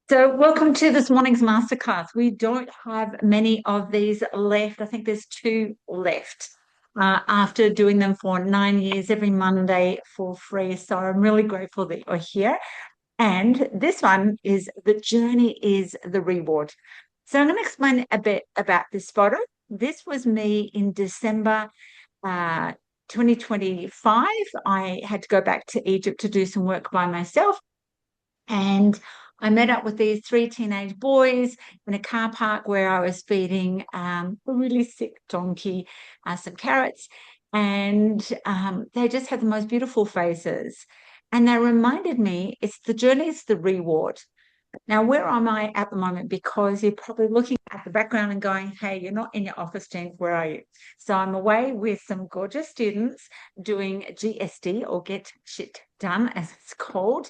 So, welcome to this morning's masterclass. We don't have many of these left. I think there's two left after doing them for 9 years every Monday for free. So, I'm really grateful that you're here. And this one is the journey is the reward. So, I'm going to explain a bit about this photo. This was me in December 2025. I had to go back to Egypt to do some work by myself. And I met up with these three teenage boys in a car park where I was feeding a really sick donkey some carrots. And they just had the most beautiful faces. And they reminded me it's the journey, it's the reward. Now, where am I at the moment? Because you're probably looking at the background and going, hey, you're not in your office, Jen, where are you? So I'm away with some gorgeous students doing GSD or Get Shit Done, as it's called.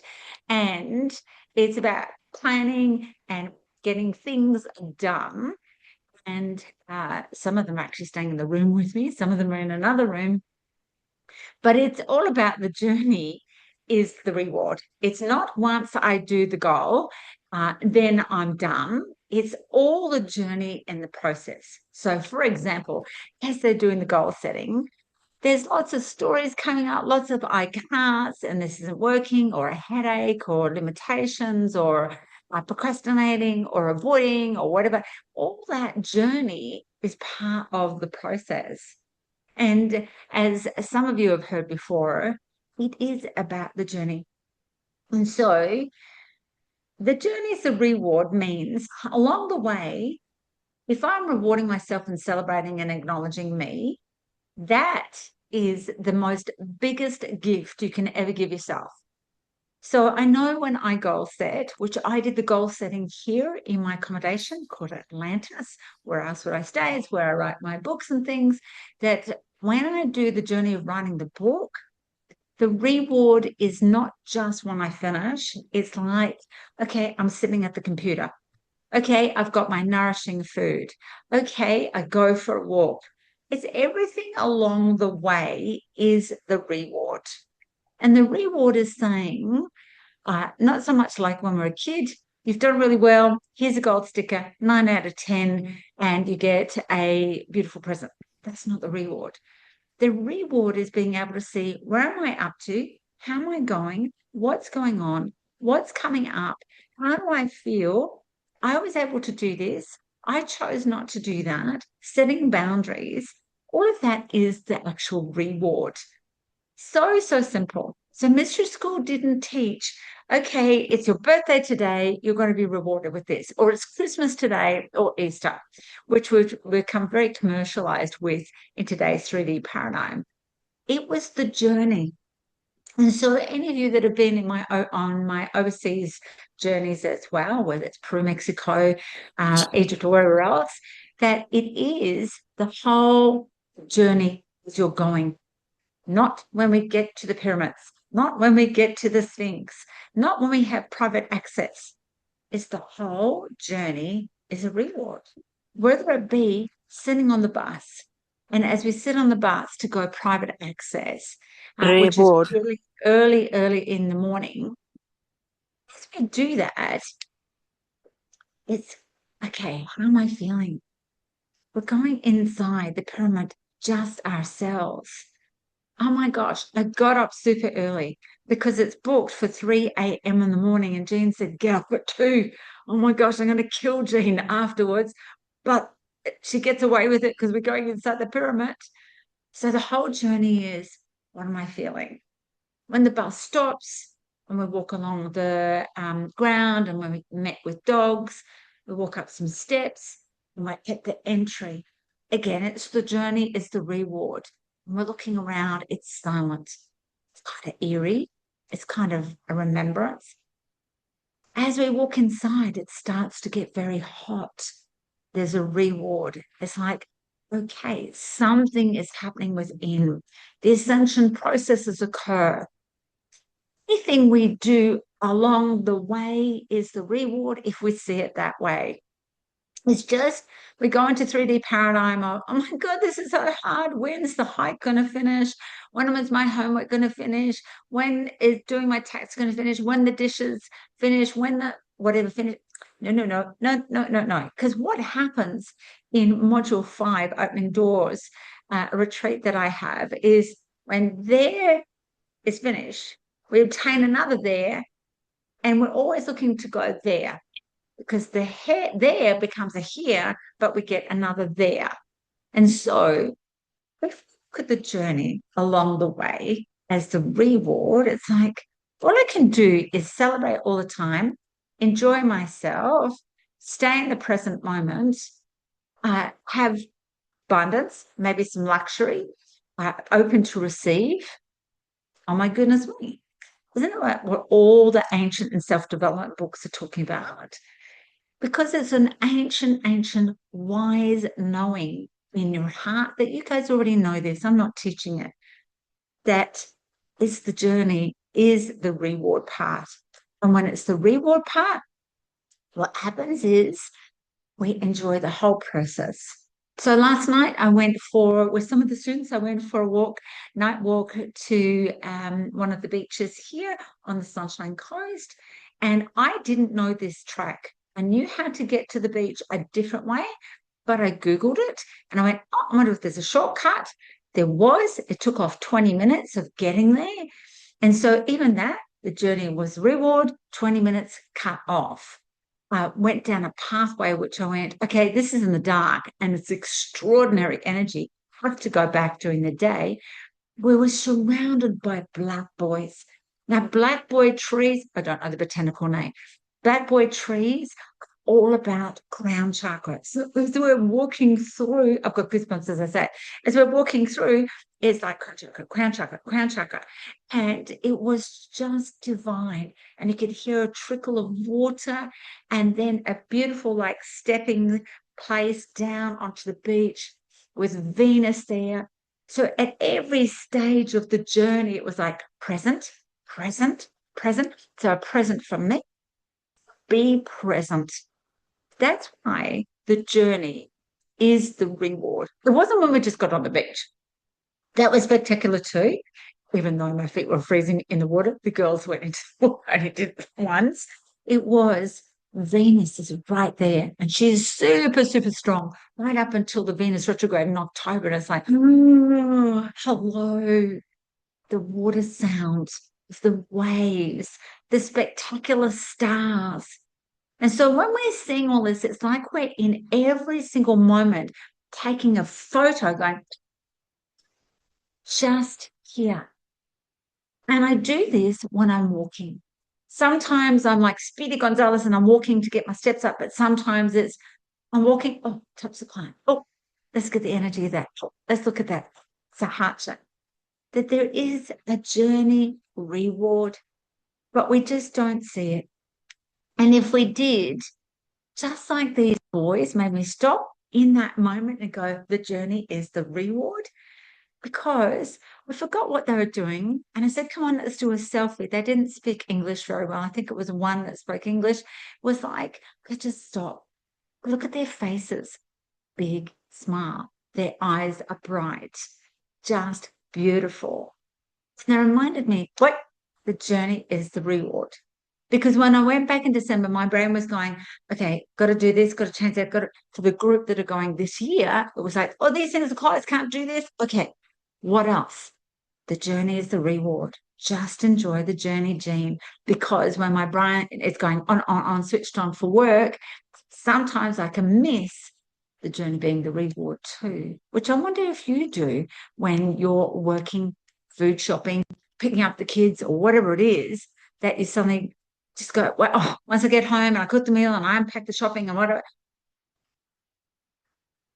And it's about planning and getting things done. And some of them are actually staying in the room with me, some of them are in another room. But it's all about the journey is the reward. It's not once I do the goal, then I'm done. It's all the journey and the process. So, for example, as they're doing the goal setting, there's lots of stories coming up, lots of I can'ts, and this isn't working, or a headache, or limitations, or procrastinating, or avoiding, or whatever. All that journey is part of the process. And as some of you have heard before, it is about the journey. And so the journey as a reward means along the way, if I'm rewarding myself and celebrating and acknowledging me, that is the most biggest gift you can ever give yourself. So I know when I goal set, which I did the goal setting here in my accommodation called Atlantis, where else would I stay? It's where I write my books and things, that when I do the journey of writing the book, the reward is not just when I finish. It's like, okay, I'm sitting at the computer. Okay, I've got my nourishing food. Okay, I go for a walk. It's everything along the way is the reward. And the reward is saying, not so much like when we're a kid, you've done really well. Here's a gold sticker, 9 out of 10, and you get a beautiful present. That's not the reward. The reward is being able to see where am I up to? How am I going? What's going on? What's coming up? How do I feel? I was able to do this. I chose not to do that. Setting boundaries. All of that is the actual reward. So, so simple. So Mystery School didn't teach, okay, it's your birthday today, you're going to be rewarded with this, or it's Christmas today or Easter, which would become very commercialized with in today's 3D paradigm. It was the journey. And so any of you that have been in on my overseas journeys as well, whether it's Peru, Mexico, Egypt, or wherever else, that it is the whole journey as you're going, not when we get to the pyramids, not when we get to the Sphinx, not when we have private access. It's the whole journey is a reward, whether it be sitting on the bus. And as we sit on the bus to go private access, which is Reward. really early, early in the morning, as we do that, it's okay, how am I feeling? We're going inside the pyramid just ourselves. Oh my gosh, I got up super early because it's booked for 3 a.m. in the morning. And Jean said, get up at 2. Oh my gosh, I'm going to kill Jean afterwards. But she gets away with it because we're going inside the pyramid. So the whole journey is, what am I feeling? When the bus stops and we walk along the ground and when we met with dogs, we walk up some steps and we're at the entry. Again, it's the journey, it's the reward. When we're looking around, it's silent. It's kind of eerie. It's kind of a remembrance. As we walk inside, it starts to get very hot. There's a reward. It's like, okay, something is happening within. The ascension processes occur. Anything we do along the way is the reward if we see it that way. It's just we go into 3D paradigm of, oh my God, this is so hard. When's the hike going to finish? When is my homework going to finish? When is doing my tax going to finish? When the dishes finish? When the whatever finish? no, no, no, no, no, no, no. Because what happens in module 5, opening doors, a retreat that I have, is when there is finished, we obtain another there, and we're always looking to go there because the here, there becomes a here, but we get another there. And so if we look at the journey along the way as the reward, it's like all I can do is celebrate all the time, enjoy myself, stay in the present moment, have abundance, maybe some luxury, open to receive. Oh my goodness me. Isn't it what all the ancient and self-development books are talking about? Because it's an ancient, wise knowing in your heart that you guys already know this. I'm not teaching it. That is the journey, is the reward part. And when it's the reward part, what happens is we enjoy the whole process. So last night I went for, with some of the students, I went for a walk, night walk to one of the beaches here on the Sunshine Coast. And I didn't know this track. I knew how to get to the beach a different way, but I Googled it and I went, oh, I wonder if there's a shortcut. There was. It took off 20 minutes of getting there. And so even that, the journey was reward, 20 minutes cut off. Went down a pathway which I went, okay, this is in the dark and it's extraordinary energy. I have to go back during the day. We were surrounded by black boys. Now, black boy trees, I don't know the botanical name, black boy trees, all about crown chakra. So as we're walking through, I've got goosebumps as I say, as we're walking through, it's like crown chakra, crown chakra, crown chakra. And it was just divine. And you could hear a trickle of water and then a beautiful, like, stepping place down onto the beach with Venus there. So at every stage of the journey, it was like present, present, present. So a present for me, be present. That's why the journey is the reward. It wasn't when we just got on the beach. That was spectacular too. Even though my feet were freezing in the water, the girls went into the water. I did it once. It was Venus is right there, and she's super, super strong right up until the Venus retrograde in October. And it's like, oh, hello, the water sounds, the waves, the spectacular stars. And so when we're seeing all this, it's like we're in every single moment taking a photo going, just here. And I do this when I'm walking. Sometimes I'm like Speedy Gonzalez and I'm walking to get my steps up, but sometimes it's I'm walking, oh, touch the client. Oh, let's get the energy of that. Oh, let's look at that. It's a heart shape. That there is a journey reward, but we just don't see it. And if we did, just like these boys made me stop in that moment and go, the journey is the reward, because we forgot what they were doing. And I said, come on, let's do a selfie. They didn't speak English very well. I think it was one that spoke English. It was like, let's just stop. Look at their faces. Big smile. Their eyes are bright. Just beautiful. And it reminded me, what? The journey is the reward. Because when I went back in December, my brain was going, okay, got to do this, got to change that, got to, for the group that are going this year, it was like, oh, these things are closed, can't do this. Okay, what else? The journey is the reward. Just enjoy the journey, Jean, because when my brain is going on, switched on for work, sometimes I can miss the journey being the reward too, which I wonder if you do when you're working, food shopping, picking up the kids or whatever it is, that is something, just go, well, oh, once I get home and I cook the meal and I unpack the shopping and whatever,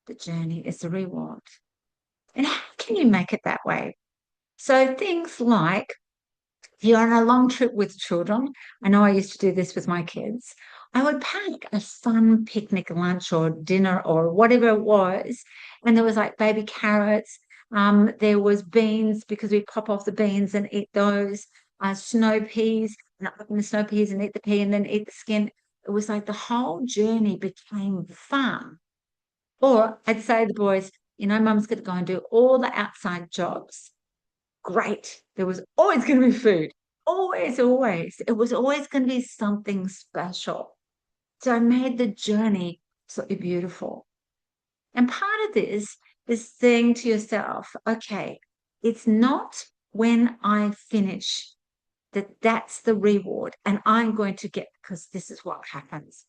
the journey is the reward. And how can you make it that way? So things like if you're on a long trip with children, I know I used to do this with my kids, I would pack a fun picnic lunch or dinner or whatever it was. And there was like baby carrots. There was beans because we pop off the beans and eat those. Snow peas, and open the snow peas and eat the pea and then eat the skin. It was like the whole journey became fun. Or I'd say to the boys, you know, mum's going to go and do all the outside jobs. Great. There was always going to be food. Always, always. It was always going to be something special. So I made the journey absolutely beautiful. And part of this is saying to yourself, okay, it's not when I finish that's the reward and I'm going to get, because this is what happens.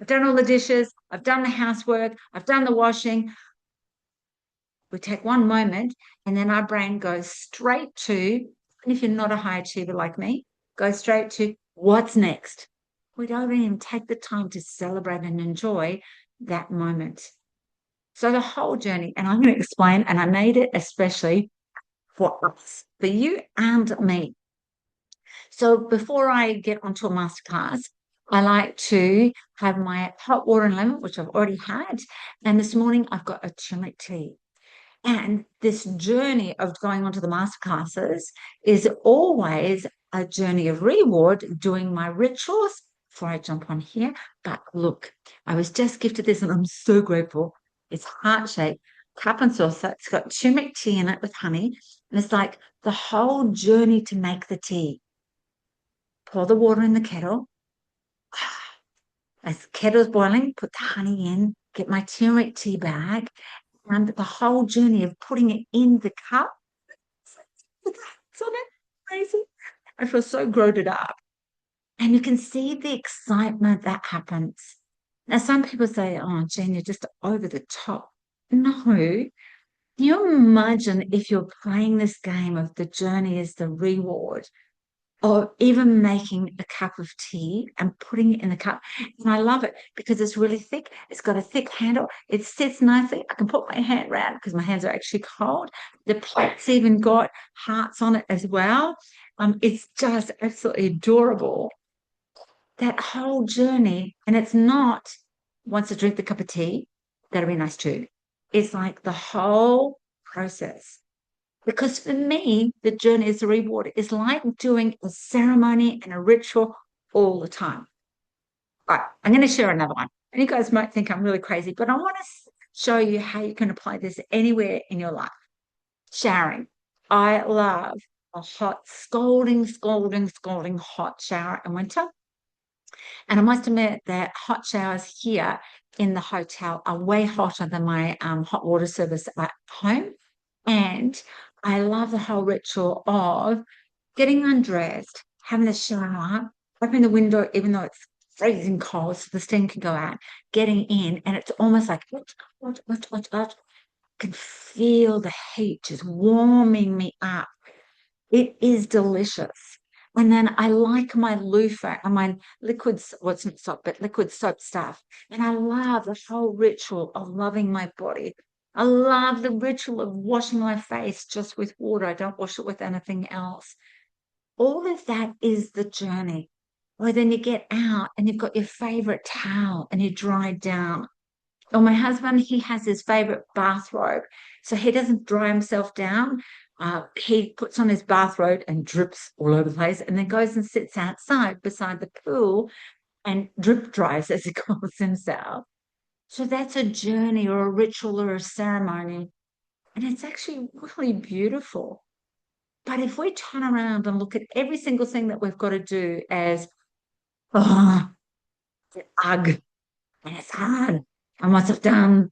I've done all the dishes, I've done the housework, I've done the washing. We take one moment and then our brain goes straight to, and if you're not a high achiever like me, go straight to what's next. We don't even take the time to celebrate and enjoy that moment. So the whole journey, and I'm going to explain, and I made it especially for us, for you and me. So before I get onto a masterclass, I like to have my hot water and lemon, which I've already had. And this morning I've got a turmeric tea. And this journey of going onto the masterclasses is always a journey of reward, doing my rituals before I jump on here. But look, I was just gifted this and I'm so grateful. It's heart-shaped, cup and saucer. It's got turmeric tea in it with honey. And it's like the whole journey to make the tea. Pour the water in the kettle. As the kettle's boiling, put the honey in, get my turmeric tea bag, and the whole journey of putting it in the cup. Isn't it crazy? I feel so groated up. And you can see the excitement that happens. Now, some people say, oh, Jen, you're just over the top. No. Can you imagine if you're playing this game of the journey is the reward? Or even making a cup of tea and putting it in the cup. And I love it because it's really thick. It's got a thick handle. It sits nicely. I can put my hand around because my hands are actually cold. The plate's even got hearts on it as well. It's just absolutely adorable. That whole journey, and it's not once I drink the cup of tea, that'll be nice too. It's like the whole process. Because for me, the journey is a reward. It's like doing a ceremony and a ritual all the time. All right, I'm going to share another one. And you guys might think I'm really crazy, but I want to show you how you can apply this anywhere in your life. Showering. I love a hot, scalding hot shower in winter. And I must admit that hot showers here in the hotel are way hotter than my hot water service at home. And I love the whole ritual of getting undressed, having a shower, opening the window, even though it's freezing cold, so the steam can go out, getting in, and it's almost like, I can feel the heat just warming me up. It is delicious. And then I like my loofah and my liquids, what's not soap, but liquid soap stuff. And I love the whole ritual of loving my body. I love the ritual of washing my face just with water. I don't wash it with anything else. All of that is the journey. Or then you get out and you've got your favorite towel and you dry down. Or my husband, he has his favorite bathrobe. So he doesn't dry himself down. He puts on his bathrobe and drips all over the place and then goes and sits outside beside the pool and drip dries, as he calls himself. So that's a journey or a ritual or a ceremony. And it's actually really beautiful. But if we turn around and look at every single thing that we've got to do as, oh, it's ugh, and it's hard, and what's it done?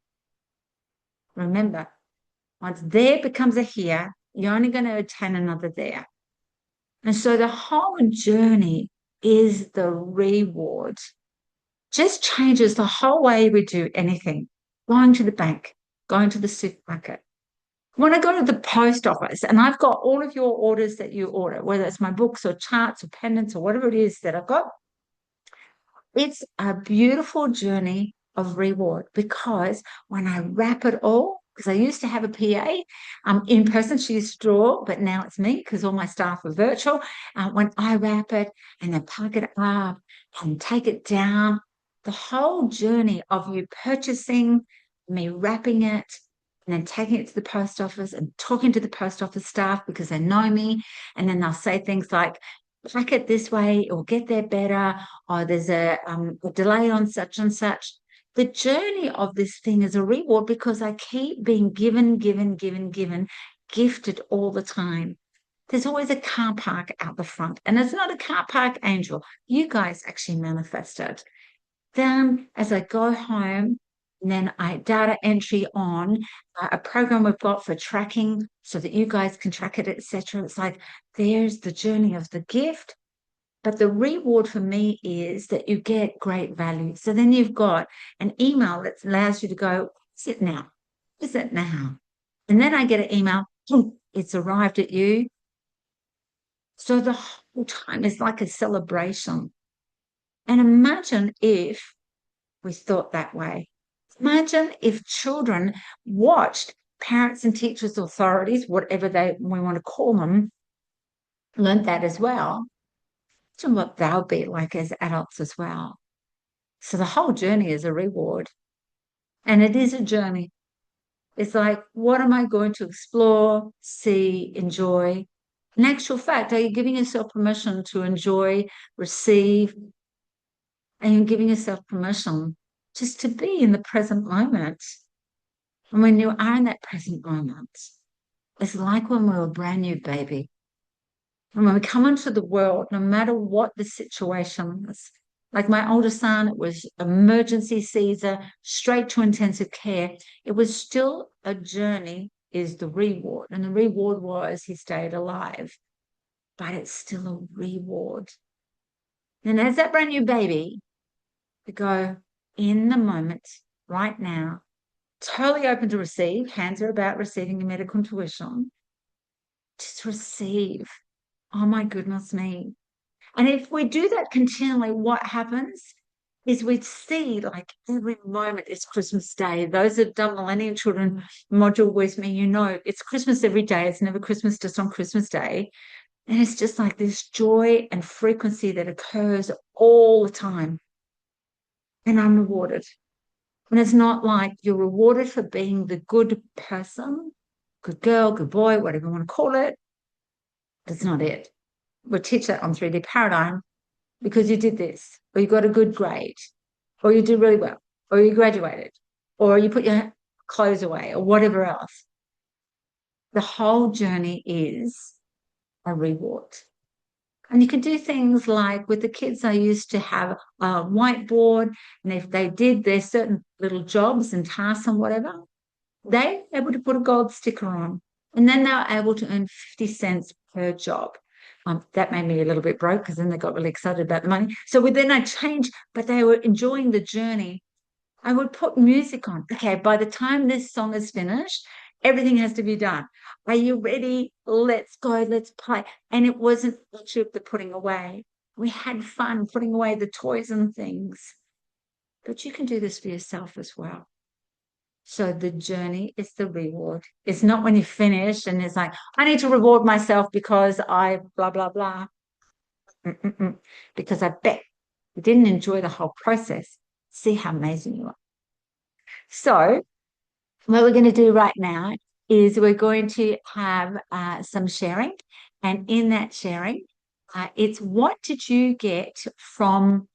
Remember, once there becomes a here, you're only going to attain another there. And so the whole journey is the reward. Just changes the whole way we do anything. Going to the bank, going to the supermarket. When I go to the post office and I've got all of your orders that you order, whether it's my books or charts or pendants or whatever it is that I've got, it's a beautiful journey of reward because when I wrap it all, because I used to have a PA in person, she used to draw, but now it's me because all my staff are virtual. When I wrap it and then pack it up and take it down, the whole journey of you purchasing, me wrapping it, and then taking it to the post office and talking to the post office staff because they know me. And then they'll say things like, pack it this way or get there better, or there's a delay on such and such. The journey of this thing is a reward because I keep being given, gifted all the time. There's always a car park out the front, and it's not a car park angel. You guys actually manifested. then as I go home, and then I data entry on a program we've got for tracking so that you guys can track it, etc. It's like, there's the journey of the gift. But the reward for me is that you get great value. So then you've got an email that allows you to go, is it now? Is it now? And then I get an email, it's arrived at you. So the whole time is like a celebration. And imagine if we thought that way. Imagine if children watched parents and teachers, authorities, whatever we want to call them, learned that as well. Imagine what they'll be like as adults as well. So the whole journey is a reward. And it is a journey. It's like, what am I going to explore, see, enjoy? In actual fact, are you giving yourself permission to enjoy, receive, and you're giving yourself permission just to be in the present moment? And when you are in that present moment, it's like when we were a brand new baby. And when we come into the world, no matter what the situation is, like my older son, it was emergency Caesar, straight to intensive care. It was still a journey, is the reward. And the reward was he stayed alive, but it's still a reward. And as that brand new baby, to go in the moment, right now, totally open to receive. Hands are about receiving your medical tuition. Just receive. Oh my goodness me. And if we do that continually, what happens is we see like every moment is Christmas Day. Those that have done Millennium Children module with me, you know, it's Christmas every day. It's never Christmas just on Christmas Day. And it's just like this joy and frequency that occurs all the time. And I'm rewarded. And it's not like you're rewarded for being the good person, good girl, good boy, whatever you want to call it. That's not it. We'll teach that on 3D paradigm because you did this, or you got a good grade, or you did really well, or you graduated, or you put your clothes away, or whatever else. The whole journey is a reward. And you can do things like with the kids, I used to have a whiteboard, and if they did their certain little jobs and tasks and whatever, they were able to put a gold sticker on. And then they were able to earn 50 cents per job. That made me a little bit broke because then they got really excited about the money. So then I changed, but they were enjoying the journey. I would put music on. Okay, by the time this song is finished, everything has to be done. Are you ready? Let's go, let's play. And it wasn't actually the putting away. We had fun putting away the toys and things. But you can do this for yourself as well. So the journey is the reward. It's not when you finish and it's like, I need to reward myself because I blah, blah, blah. Because I bet you didn't enjoy the whole process. See how amazing you are. So what we're going to do right now is we're going to have some sharing. And in that sharing, it's what did you get from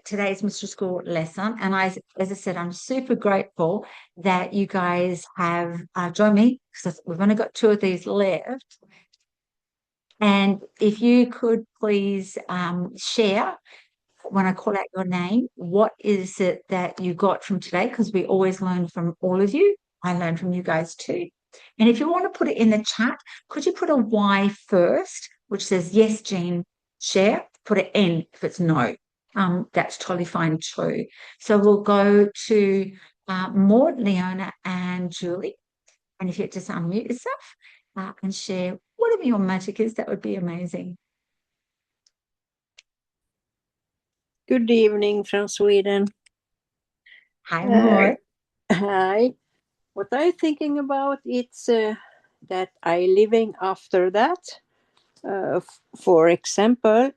today's Mr. School lesson. And as I said, I'm super grateful that you guys have joined me because we've only got 2 of these left. And if you could please share when I call out your name, what is it that you got from today? Because we always learn from all of you. I learn from you guys too. And if you want to put it in the chat, could you put a Y first, which says, yes, Jean, share, put an N if it's no. That's totally fine too. So we'll go to Maud, Leona, and Julie. And if you just unmute yourself and share whatever your magic is, that would be amazing. Good evening from Sweden. Hi, Maud. Hi. What I'm thinking about is that I living after that. For example,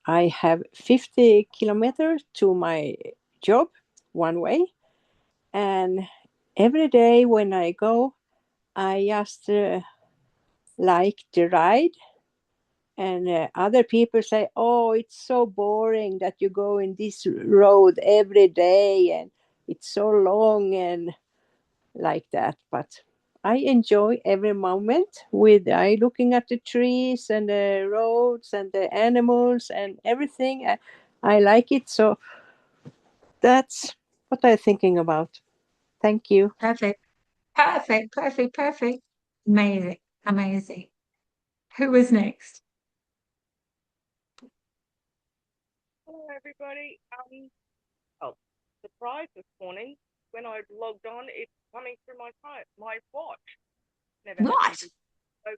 I have 50 kilometers to my job one way. And every day when I go, I just like the ride. And other people say, oh, it's so boring that you go in this road every day and it's so long and like that. But I enjoy every moment with I looking at the trees and the roads and the animals and everything. I like it. So that's what I'm thinking about. Thank you. Perfect. Perfect. Perfect. Perfect. Amazing. Amazing. Who was next? Hello, everybody. Oh, surprise this morning when I logged on, it's coming through my phone, my watch. Never happened Right. before. So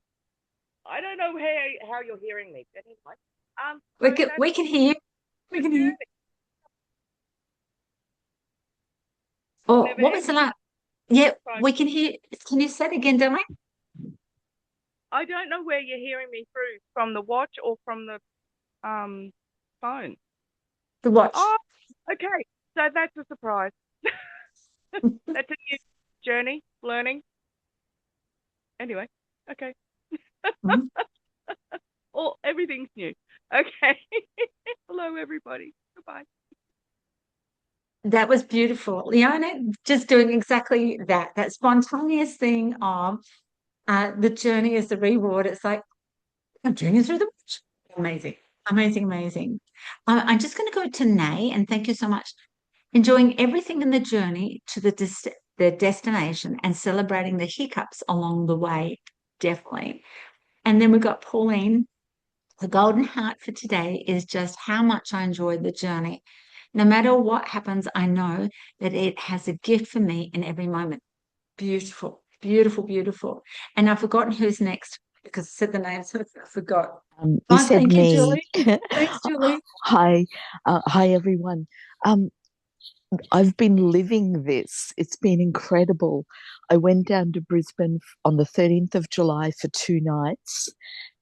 I don't know how you're hearing me. But anyway, We can hear you. We can hear you. Oh, never what had was the last? Yeah, phone. we can hear. Can you say it again, darling? I don't know where you're hearing me through, from the watch or from the phone. The watch. Oh, okay. So that's a surprise. That's a new journey, learning. Anyway, okay. Mhm. Oh, everything's new. Okay. Hello, everybody. Goodbye. That was beautiful. Leona just doing exactly that, that spontaneous thing of the journey is the reward. It's like, I'm journeying through the bush. Amazing. Amazing, amazing. I'm just going to go to Nay and thank you so much. Enjoying everything in the journey to the destination and celebrating the hiccups along the way. Definitely. And then we've got Pauline. The golden heart for today is just how much I enjoyed the journey. No matter what happens, I know that it has a gift for me in every moment. Beautiful, beautiful, beautiful. And I've forgotten who's next because I said the name, so I forgot. You Oh, said thank you, me. Julie. Thanks, Julie. Hi, hi everyone. Um, I've been living this. It's been incredible. I went down to Brisbane on the 13th of July for 2 nights,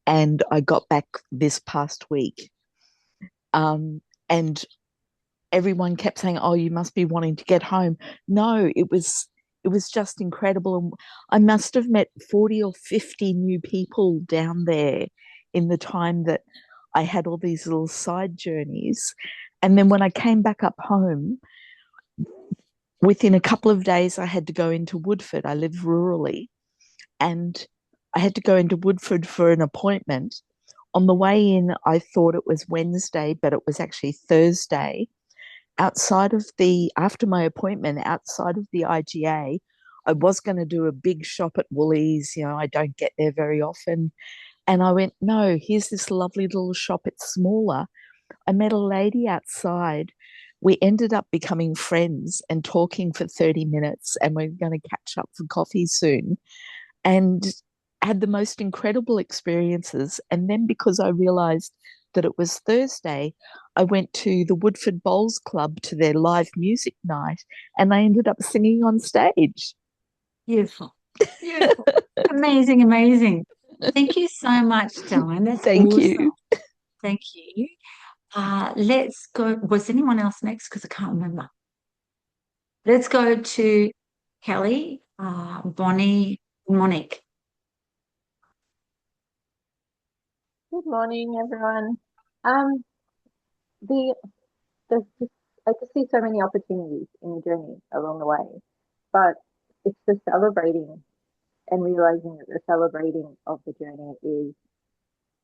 and I got back this past week. And everyone kept saying, "Oh, you must be wanting to get home." No, it was just incredible. And I must have met 40 or 50 new people down there in the time that I had all these little side journeys. And then when I came back up home, within a couple of days, I had to go into Woodford. I live rurally, and I had to go into Woodford for an appointment. On the way in, I thought it was Wednesday, but it was actually Thursday. After my appointment, outside of the IGA, I was going to do a big shop at Woolies. I don't get there very often. And I went, no, here's this lovely little shop. It's smaller. I met a lady outside. We ended up becoming friends and talking for 30 minutes, and we're going to catch up for coffee soon. And had the most incredible experiences. And then because I realized that it was Thursday, I went to the Woodford Bowls Club to their live music night, and I ended up singing on stage. Beautiful. Beautiful. Amazing, amazing. Thank you so much, darling. That's Thank awesome. you. Thank you. Let's go. Was anyone else next? Because I can't remember. Let's go to Kelly, Bonnie, Monique. Good morning, everyone. Um, the I just see so many opportunities in the journey along the way, but it's the celebrating and realizing that the celebrating of the journey is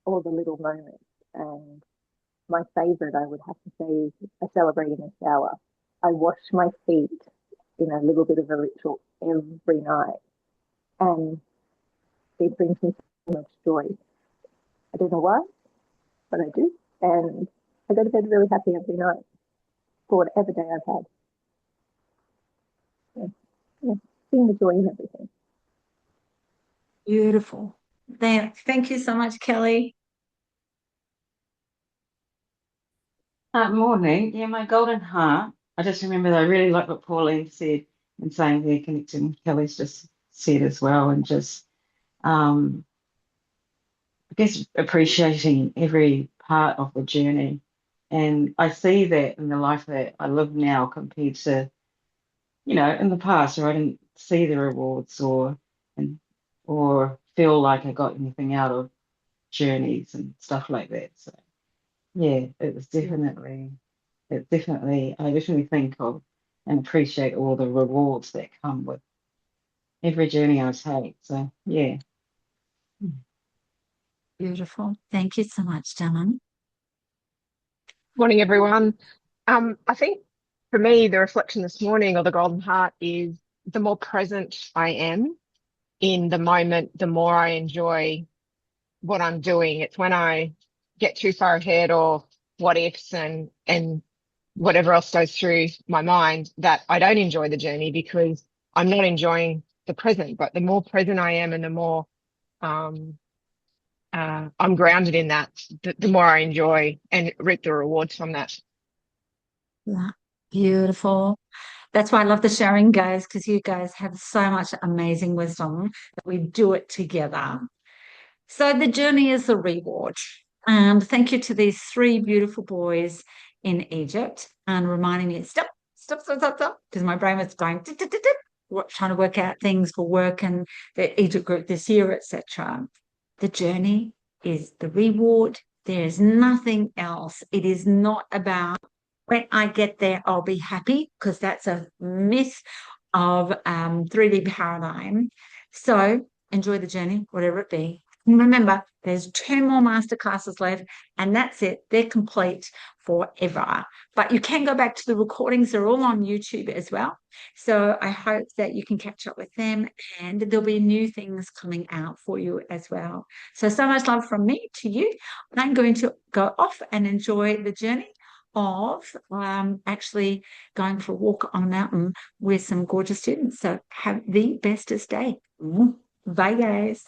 all the little moments. And my favorite, I would have to say, is a celebrating a shower. I wash my feet in a little bit of a ritual every night, and it brings me so much joy. I don't know why, but I do, and I go to bed really happy every night for whatever day I've had. Yeah, yeah. Seeing the joy in everything. Beautiful. Thank you so much, Kelly. Morning. Yeah, my golden heart. I just remember that I really like what Pauline said and saying they're connecting. Kelly's just said as well, and just um, I guess appreciating every part of the journey. And I see that in the life that I live now compared to, in the past where I didn't see the rewards and or feel like I got anything out of journeys and stuff like that. So yeah, I definitely think of and appreciate all the rewards that come with every journey I take. So yeah. Beautiful. Thank you so much, darling. Morning, everyone. I think for me, the reflection this morning, or the golden heart, is the more present I am in the moment, the more I enjoy what I'm doing. It's when I get too far ahead, or what ifs and whatever else goes through my mind, that I don't enjoy the journey, because I'm not enjoying the present. But the more present I am, and the more I'm grounded in that, the more I enjoy and reap the rewards from that. Yeah, beautiful. That's why I love the sharing, guys, because you guys have so much amazing wisdom that we do it together. So the journey is the reward. And thank you to these three beautiful boys in Egypt, and reminding me, stop, because my brain was going, trying to work out things for work and the Egypt group this year, etc. The journey is the reward. There is nothing else. It is not about, when I get there, I'll be happy, because that's a myth of 3D paradigm. So enjoy the journey, whatever it be. And remember, there's 2 more masterclasses left, and that's it. They're complete forever. But you can go back to the recordings. They're all on YouTube as well. So I hope that you can catch up with them, and there'll be new things coming out for you as well. So much love from me to you. I'm going to go off and enjoy the journey of actually going for a walk on a mountain with some gorgeous students. So have the bestest day. Bye, guys.